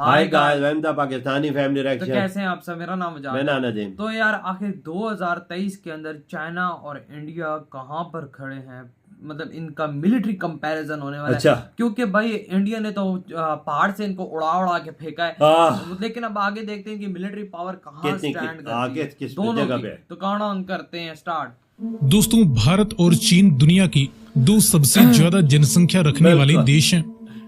Hi guys, welcome to Pakistani family तो reaction. कैसे हैं आप सब? मेरा नाम मैं है। नदीम। तो यार आखिर 2023 के अंदर चाइना और इंडिया कहां पर खड़े हैं? मतलब इनका मिलिट्री कंपैरिजन होने वाला अच्छा। है, क्योंकि भाई इंडिया ने तो पहाड़ से इनको उड़ा उड़ा के फेंका है। लेकिन अब आगे देखते हैं कि मिलिट्री पावर कहां स्टैंड करती है, किस दोनों जगह की। पे। तो काउंटडाउन करते हैं, स्टार्ट। दोस्तों, भारत और चीन दुनिया की दो सबसे ज्यादा जनसंख्या रखने वाले देश हैं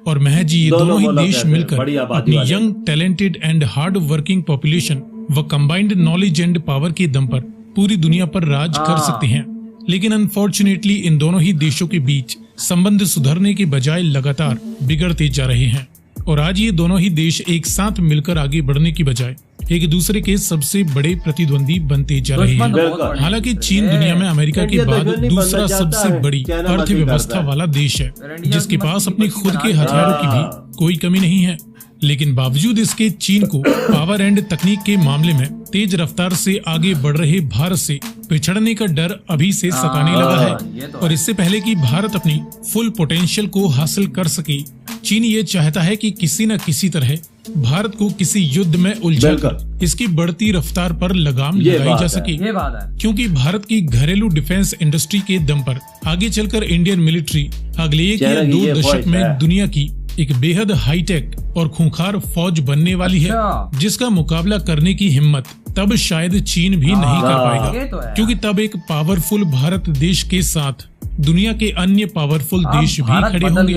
और महज ये दोनों ही देश मिलकर अपनी young, talented and hard working population व कंबाइंड नॉलेज एंड पावर के दम पर पूरी दुनिया पर राज कर सकते हैं। लेकिन अनफॉर्चुनेटली इन दोनों ही देशों के बीच संबंध सुधरने के बजाय लगातार बिगड़ते जा रहे हैं और आज ये दोनों ही देश एक साथ मिलकर आगे बढ़ने की बजाय एक दूसरे के सबसे बड़े प्रतिद्वंदी बनते जा रहे हैं। हालांकि चीन दुनिया में अमेरिका के बाद दूसरा सबसे बड़ी अर्थव्यवस्था वाला देश है, जिसके पास अपनी खुद के हथियारों की भी कोई कमी नहीं है। लेकिन बावजूद इसके चीन को पावर एंड तकनीक के मामले में तेज रफ्तार से आगे बढ़ रहे भारत से पिछड़ने का डर अभी से सताने लगा है। और इससे पहले कि भारत अपनी फुल पोटेंशियल को हासिल कर सके, चीन ये चाहता है कि किसी न किसी तरह भारत को किसी युद्ध में उलझाकर इसकी बढ़ती रफ्तार पर लगाम लगाई जा सके। क्योंकि भारत की घरेलू डिफेंस इंडस्ट्री के दम पर आगे चलकर इंडियन मिलिट्री अगले 1 या 2 दशक में दुनिया की एक बेहद हाईटेक और खूंखार फौज बनने वाली है, जिसका मुकाबला करने की हिम्मत तब शायद चीन भी नहीं कर पाएगा। क्योंकि तब एक पावरफुल भारत देश के साथ दुनिया के अन्य पावरफुल देश भी खड़े होंगे।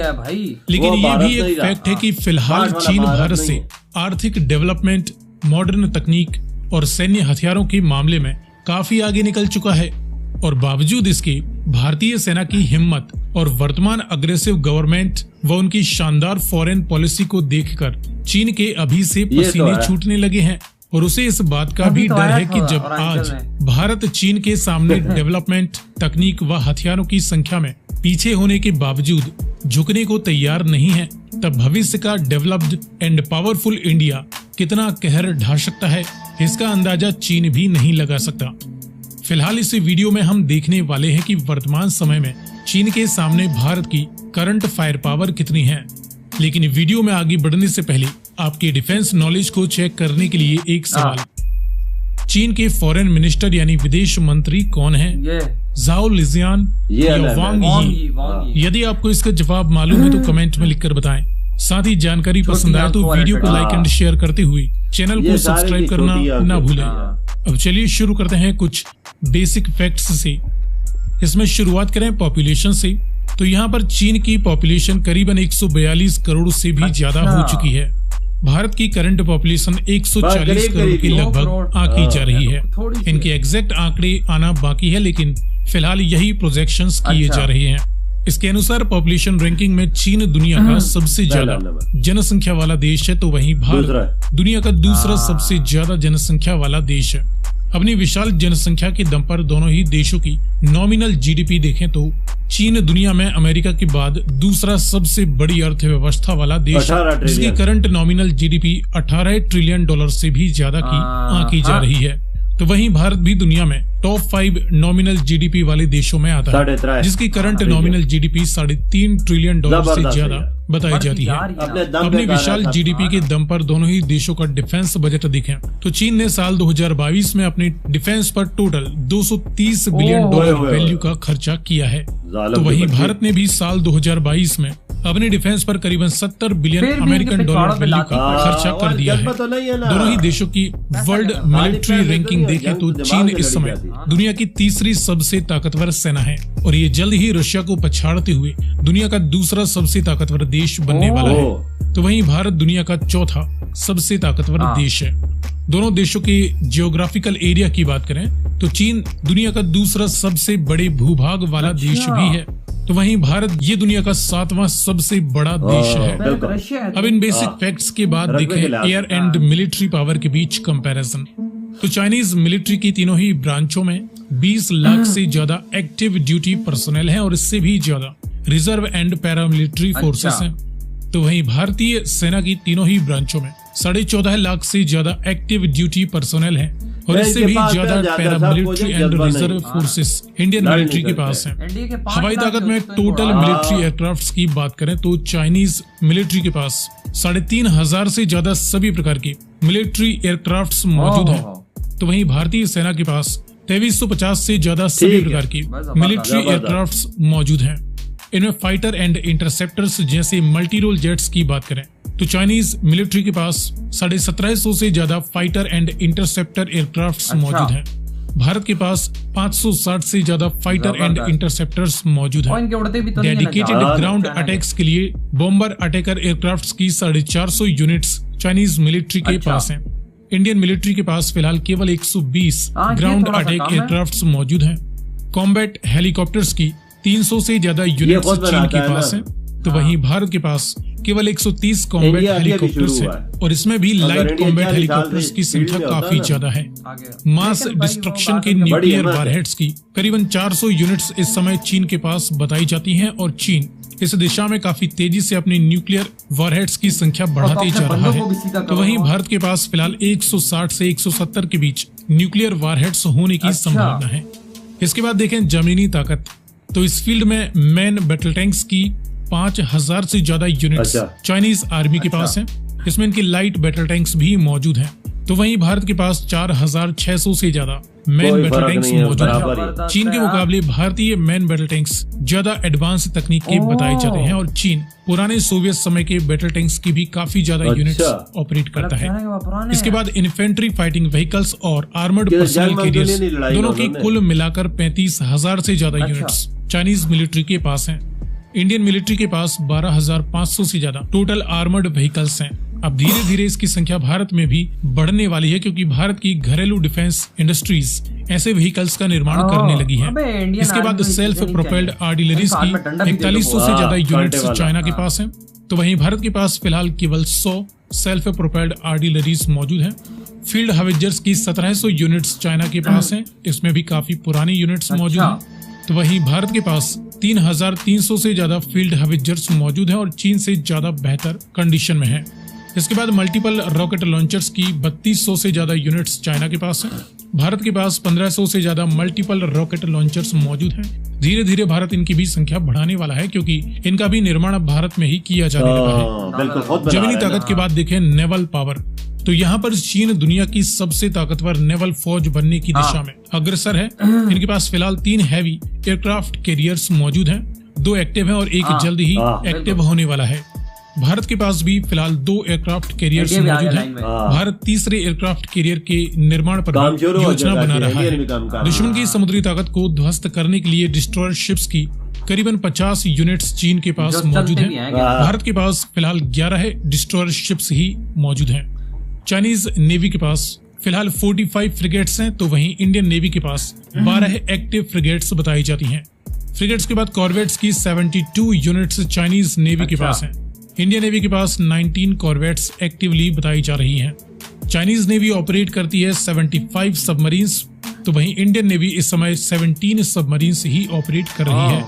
लेकिन ये भी एक फैक्ट है कि फिलहाल चीन भारत से आर्थिक डेवलपमेंट, मॉडर्न तकनीक और सैन्य हथियारों के मामले में काफी आगे निकल चुका है। और बावजूद इसके भारतीय सेना की हिम्मत और वर्तमान अग्रेसिव गवर्नमेंट व उनकी शानदार फॉरेन पॉलिसी को देखकर चीन के अभी से पसीने छूटने लगे हैं। और उसे इस बात का भी डर है कि जब आज भारत चीन के सामने डेवलपमेंट, तकनीक व हथियारों की संख्या में पीछे होने के बावजूद झुकने को तैयार नहीं है, तब भविष्य का डेवलप्ड एंड पावरफुल इंडिया कितना कहर ढा सकता है, इसका अंदाजा चीन भी नहीं लगा सकता। फिलहाल इस वीडियो में हम देखने वाले हैं कि वर्तमान समय में चीन के सामने भारत की करंट फायर पावर कितनी है। लेकिन वीडियो में आगे बढ़ने से पहले आपके डिफेंस नॉलेज को चेक करने के लिए एक सवाल। चीन के फॉरेन मिनिस्टर यानी विदेश मंत्री कौन है? झाओ लिजियान या वांग यी? यदि आपको इसका जवाब मालूम है तो कमेंट में लिखकर बताएं। साथ ही जानकारी पसंद आए तो वीडियो को लाइक एंड शेयर करते हुए चैनल को सब्सक्राइब करना ना भूलें। अब चलिए शुरू करते हैं कुछ बेसिक फैक्ट्स से। इसमें शुरुआत करें पॉपुलेशन से। तो यहाँ पर चीन की पॉपुलेशन करीबन 142 करोड़ से भी ज्यादा हो चुकी है। भारत की करंट पॉपुलेशन 140 करोड़ के लगभग आंकी जा रही है। इनके एग्जैक्ट आंकड़े आना बाकी है, लेकिन फिलहाल यही प्रोजेक्शंस किए जा रहे हैं। इसके अनुसार पॉपुलेशन रैंकिंग में चीन दुनिया का सबसे ज्यादा जनसंख्या वाला देश है, तो वहीं भारत दुनिया का दूसरा सबसे ज्यादा जनसंख्या वाला देश है। अपनी विशाल जनसंख्या के दम पर दोनों ही देशों की नॉमिनल जीडीपी देखें तो चीन दुनिया में अमेरिका के बाद दूसरा सबसे बड़ी अर्थव्यवस्था वाला देश है, जिसकी current nominal GDP 18 trillion dollar से भी ज्यादा की आंकी जा रही है। तो वहीं भारत भी दुनिया में टॉप 5 नॉमिनल जीडीपी वाले देशों में आता है, जिसकी current nominal GDP 3.5 trillion dollar से ज्यादा बताई जाती है। अपने विशाल जीडीपी के दम पर दोनों ही देशों का डिफेंस बजट देखें तो चीन ने साल 2022 में अपने डिफेंस पर टोटल 230 बिलियन डॉलर वैल्यू का खर्चा किया है। तो वहीं भारत ने भी साल 2022 में अपने डिफेंस पर करीबन 70 बिलियन अमेरिकन डॉलर वैल्यू का खर्चा कर दिया है। दोनों ही देशों की वर्ल्ड मिलिट्री रैंकिंग देखें तो चीन इस समय दुनिया की तीसरी सबसे ताकतवर सेना है और ये जल्द ही रशिया को पछाड़ते हुए दुनिया का दूसरा सबसे ताकतवर देश बनने वाला है। तो वहीं भारत दुनिया का चौथा सबसे ताकतवर देश है। दोनों देशों के जियोग्राफिकल एरिया की बात करें तो चीन दुनिया का दूसरा सबसे बड़े भूभाग वाला देश भी है, तो वहीं भारत ये दुनिया का 7वां सबसे बड़ा देश है। अब इन बेसिक फैक्ट्स के बाद देखें एयर एंड मिलिट्री पावर के बीच कंपैरिजन। तो चाइनीज मिलिट्री की तीनों ही ब्रांचों में 20 लाख से ज्यादा एक्टिव ड्यूटी पर्सनल है और इससे भी ज्यादा रिजर्व एंड पैरामिलिट्री फोर्सेस हैं। तो वहीं भारतीय सेना की तीनों ही ब्रांचों में 14.5 लाख से ज्यादा एक्टिव ड्यूटी पर्सनल है और इससे भी पास ज्यादा ज्यादा पैरामिलिट्री सब एंड कुछ रिजर्व जज्बा फोर्सेस इंडियन लड़ मिलिट्री नहीं के पास सकते। हैं। इंडिया के 5 हवाई लाख ताकत में से तो टोटल इनको मिलिट्री एयरक्राफ्ट्स की बात करें तो चाइनीज मिलिट्री के पास 3,500 से ज्यादा सभी प्रकार के मिलिट्री एयरक्राफ्ट्स मौजूद हैं। तो वहीं भारतीय सेना के पास 2350 से ज्यादा सभी ठीक है। प्रकार की बस मिलिट्री जबरदस्त। एयरक्राफ्ट्स मौजूद हैं। इनमें फाइटर एंड इंटरसेप्टर्स जैसे मल्टी रोल जेट्स की बात करें तो चाइनीज मिलिट्री के पास 1750 से ज्यादा फाइटर एंड इंटरसेप्टर एयरक्राफ्ट्स अच्छा। मौजूद हैं। भारत के पास 560 से ज्यादा फाइटर एंड जबरदस्त। इंटरसेप्टर्स मौजूद और हैं। इनके उड़ते भी तो नहीं है ना डेडिकेटेड जहाज, ग्राउंड चाइना के। अटैक्स के लिए बॉम्बर अटैकर एयरक्राफ्ट्स की 450 यूनिट्स चाइनीज मिलिट्री के अच्छा। पास हैं। इंडियन मिलिट्री के पास फिलहाल केवल 120 हाँ, ये ग्राउंड थोड़ा सा अटैक कम है। एयरक्राफ्ट्स मौजूद हैं। कॉम्बैट हेलीकॉप्टर्स की 300 से ज्यादा यूनिट्स खुद चीन बनाता के है पास ना। हैं। तो वहीं भारत के पास केवल 130 कॉम्बैट इंडिया अभी हेलीकॉप्टर्स शुरू हैं हुआ है। और इसमें भी अगर लाइट इंडिया कॉम्बैट 40 साल हेलीकॉप्टर्स से की फील्ड संख्या में होता काफी ना। ज्यादा है। आगे। मास लेकिन भाई वो डिस्ट्रक्शन बात के उनका बड़ी न्यूक्लियर हिम्मत है। वारहेड्स की करीबन 400 यूनिट्स इस समय चीन के पास बताई जाती हैं और चीन इस दिशा में काफी तेजी से अपनी न्यूक्लियर वारहेड्स की संख्या बढ़ाते अपने जा रहा बंदों को भी है। सीधा तो करो। वहीं भारत के पास फिलहाल 160 से 170 के बीच न्यूक्लियर वारहेड्स होने की अच्छा। संभावना है। इसके बाद देखें जमीनी ताकत, तो इस फील्ड में मैन बैटल टैंक्स की 5000 से ज्यादा यूनिट्स अच्छा। चाइनीज आर्मी के पास हैं। इसमें इनकी लाइट बैटल टैंक्स भी मौजूद हैं। तो वहीं भारत के पास 4600 से ज्यादा मैन कोई बैटल फर्क टैंक्स नहीं है, मौजूद हैं। बराबर ही। चीन के मुकाबले भारतीय मैन बैटल टैंक्स ज्यादा एडवांस तकनीक के बताए जाते हैं और चीन पुराने सोवियत समय के बैटल टैंक्स की भी काफी ज्यादा अच्छा। यूनिट्स ऑपरेट करता है। पुराने इसके बाद इन्फेंट्री फाइटिंग व्हीकल्स और आर्मर्ड ये पर्सनल जर्मन कैरियर्स दुनिया नहीं लड़ाई दोनों की उन्होंने। कुल मिलाकर 35,000 से ज्यादा अच्छा। यूनिट्स चाइनीज मिलिट्री के पास हैं। इंडियन मिलिट्री के पास 12,500 से ज्यादा टोटल आर्मर्ड व्हीकल्स हैं। अब धीरे धीरे इसकी संख्या भारत में भी बढ़ने वाली है क्योंकि भारत की घरेलू डिफेंस इंडस्ट्रीज ऐसे व्हीकल्स का निर्माण करने लगी है। अबे, इंडियन इसके बाद आर्मी को सेल्फ नहीं प्रोपेल्ड चाहिए। आर्टिलरीज हाथ में डंडा भी की दे दो 4100 से वो। ज्यादा हाँ, यूनिट्स कांटे वाला। चाइना के पास हैं। तो वहीं भारत के पास फिलहाल केवल 100 सेल्फ प्रोपेल्ड आर्टिलरीज मौजूद हैं। फील्ड हाविजर्स की 1700 यूनिट्स चाइना के पास हैं। इसमें भी काफी पुरानी यूनिट्स मौजूद अच्छा। हैं। तो वहीं भारत के पास 3300 से ज्यादा फील्ड हाविजर्स मौजूद हैं और चीन से ज्यादा बेहतर कंडीशन में है। इसके बाद मल्टीपल रॉकेट लॉन्चर्स की 3200 से ज्यादा यूनिट्स चाइना के पास हैं। भारत के पास 1500 से ज्यादा मल्टीपल रॉकेट लॉन्चर्स मौजूद हैं। धीरे धीरे भारत इनकी भी संख्या बढ़ाने वाला है क्योंकि इनका भी निर्माण अब भारत में ही किया जाने लगा है। बिल्कुल खुद बना जमीनी रहे हैं ताकत के बाद देखें नेवल पावर, तो यहाँ पर चीन दुनिया की सबसे ताकतवर नेवल फौज बनने की दिशा में अग्रसर है। इनके पास फिलहाल 3 हैवी एयरक्राफ्ट कैरियर्स मौजूद हैं, 2 एक्टिव हैं और एक जल्द ही एक्टिव होने वाला है। भारत के पास भी फिलहाल 2 एयरक्राफ्ट कैरियर्स इंडिया भी आ मौजूद गया हैं। लाइन में। भारत तीसरे एयरक्राफ्ट कैरियर के निर्माण पर काम शुरू हो योजना जाएगा बना कि रहा इंडियन भी काम है। कर रहा दुश्मन की समुद्री ताकत को ध्वस्त करने के लिए डिस्ट्रॉयर शिप्स की करीबन 50 यूनिट्स चीन के पास जो मौजूद चलते हैं। भी हैं क्या? भारत के पास फिलहाल 11 डिस्ट्रॉयर शिप्स ही मौजूद हैं। चाइनीज नेवी के पास फिलहाल 45 फ्रिगेट्स हैं। तो वहीं इंडियन नेवी के पास 12 एक्टिव फ्रिगेट्स बताई जाती हैं। फ्रिगेट्स के बाद कॉर्वेट्स की 72 यूनिट्स चाइनीज नेवी के अच्छा। पास हैं। इंडियन नेवी के पास 19 कॉर्वेट्स एक्टिवली बताई जा रही हैं। चाइनीज नेवी ऑपरेट करती है 75 सबमरीन्स। तो वहीं इंडियन नेवी इस समय 17 सबमरीन्स ही ऑपरेट कर रही है।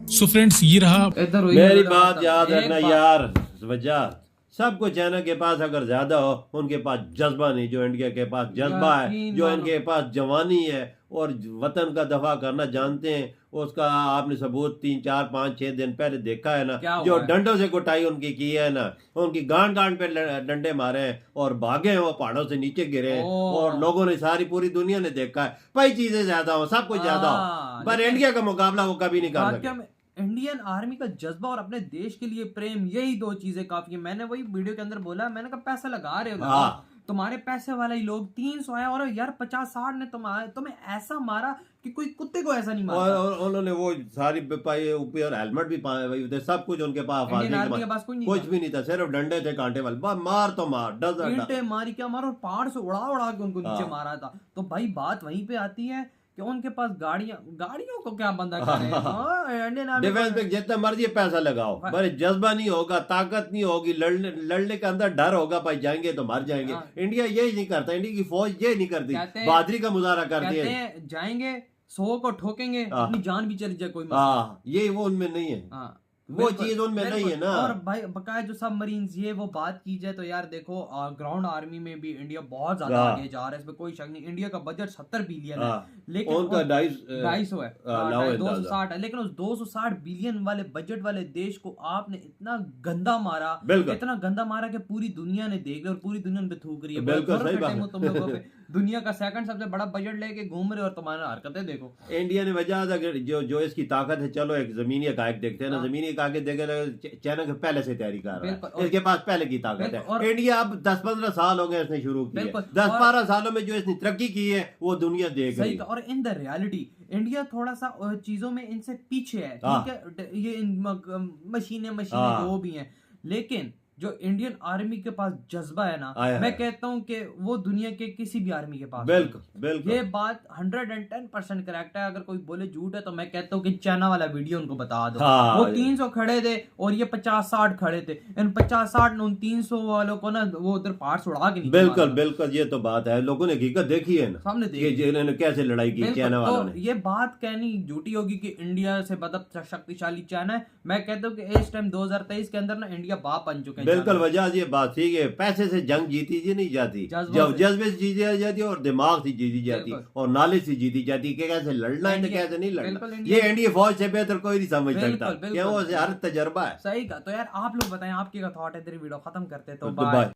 सो फ्रेंड्स, ये रहा इधर वही मेरी लगा बात था। याद एक रखना बात- यार वजह सबको चाइना के पास अगर ज्यादा हो, उनके पास जज्बा नहीं जो इंडिया के पास जज्बा है, यकीन जो मानो। इनके पास जवानी है और वतन का दफा करना जानते हैं। उसका आपने सबूत 3, 4, 5, 6 दिन पहले देखा है ना, क्या हुआ जो है? डंडों से कुटाई उनकी की है ना, उनकी गांड गांड पे डंडे मारे हैं और भागे हैं, वो पहाड़ों से नीचे गिरे हैं ओह। और लोगों ने सारी पूरी दुनिया ने देखा है। भाई चीजें ज्यादा हो, सब कुछ ज्यादा हाँ, हो, पर इंडिया का मुकाबला वो कभी नहीं कर वाकई सकते। में इंडियन आर्मी का जज्बा और अपने देश के लिए प्रेम, यही 2 चीजें काफी है। मैंने वही वीडियो के अंदर बोला, मैंने कहा पैसा लगा रहे हो लगाओ। हाँ। तुम्हारे पैसे वाले ही लोग 300 आए और यार 50-60 ने तुम्हें ऐसा मारा कि कोई कुत्ते को ऐसा नहीं मारा। और उन्होंने वो सारी पाई ऊपर हेलमेट भी पाए हुए थे, सब कुछ उनके पास इंडियन आर्मी के पास कोई नहीं कुछ था। भी नहीं था, सिर्फ डंडे थे कांटे वाले, बस मार तो मार, डस ईंटें मारी क्या मारो और पहाड़ से उड़ा उड़ा के उनको नीचे हाँ। मारा था। तो भाई बात वहीं पे आती है कि उनके पास गाड़ियों को क्या बंदा करे। इंडियन आर्मी डिफेंस में जितना मर्जी पैसा लगाओ, पर जज्बा नहीं होगा, ताकत नहीं होगी, लड़ने के अंदर डर होगा, भाई जाएंगे तो मर जाएंगे। हाँ। इंडिया यही नहीं करता, इंडिया की फौज ये नहीं करती, कहते हैं- बहादुरी का मुजाहरा करती कहते है। हैं जाएंगे 100 को ठोकेंगे, हाँ। अपनी जान भी चली जाए कोई मसला। हाँ, ये वो उनमें नहीं है। हाँ, वो चीज उनमें नहीं है ना। और भाई बकाया जो सबमरीन्स ये वो बात की जाए तो यार देखो ग्राउंड आर्मी में भी इंडिया बहुत ज्यादा आगे जा रहा है, इसमें कोई शक नहीं। इंडिया का बजट 70 बिलियन है, लेकिन उनका 250 है, 260 है, लेकिन उस 260 बिलियन वाले बजट वाले देश को आपने इतना गंदा मारा, इतना गंदा मारा कि पूरी दुनिया ने देख लिया और पूरी दुनिया पे थूक रही है। बिल्कुल सही बात है। तुम लोगों पे दुनिया का सेकंड सबसे बड़ा बजट लेके घूम रहे और तुम्हारी हरकतें देखो। इंडिया ने वजह जो इसकी ताकत है, चलो एक जमीनी हकायक देखते हैं ना, जमीनी हकायक देखे चाइना के पहले से तैयारी कर रहा है, इसके पास पहले की ताकत है। इंडिया अब 10-15 साल हो गए इसने शुरू की, 10-12 सालों में जो इसने तरक्की की है वो दुनिया देख रही है। और इन द रियलिटी इंडिया थोड़ा सा चीजों में इनसे पीछे है, ठीक है, ये मशीनें जो भी हैं, लेकिन जो इंडियन आर्मी के पास जज्बा है ना, मैं कहता हूं कि वो दुनिया के किसी भी आर्मी के पास बिल्कुल ये बात 110% करेक्ट है। अगर कोई बोले झूठ है तो मैं कहता हूं कि चाइना वाला वीडियो उनको बता दो। वो 300 खड़े थे और ये 50-60 खड़े थे, इन 50-60 ने उन 300 वालों को ना वो उधर पार्ट्स उड़ा के नहीं। बिल्कुल ये तो बात है, लोगों ने हकीकत देखी है ना, सामने देखी इन्होंने कैसे लड़ाई की चाइना वालों ने। ये बात कहनी झूठी होगी कि इंडिया से मतलब शक्तिशाली चाइना है। मैं कहता हूँ कि इस टाइम 2023 के अंदर ना इंडिया बाप बन चुके हैं। बिल्कुल वजह ये बात ठीक है, पैसे से जंग जीती जी नहीं जाती, जब जज्बे से जीती जाती है और दिमाग से जीती जाती और नॉलेज से जीती जाती है, कैसे लड़ना है कैसे नहीं लड़ना। ये इंडिया फौज से बेहतर कोई नहीं समझ सकता, क्या वो हर तजर्बा है। सही कहा। तो यार आप लोग बताएं आपकी क्या थॉट है, तेरी वीडियो खत्म करते तो बाय।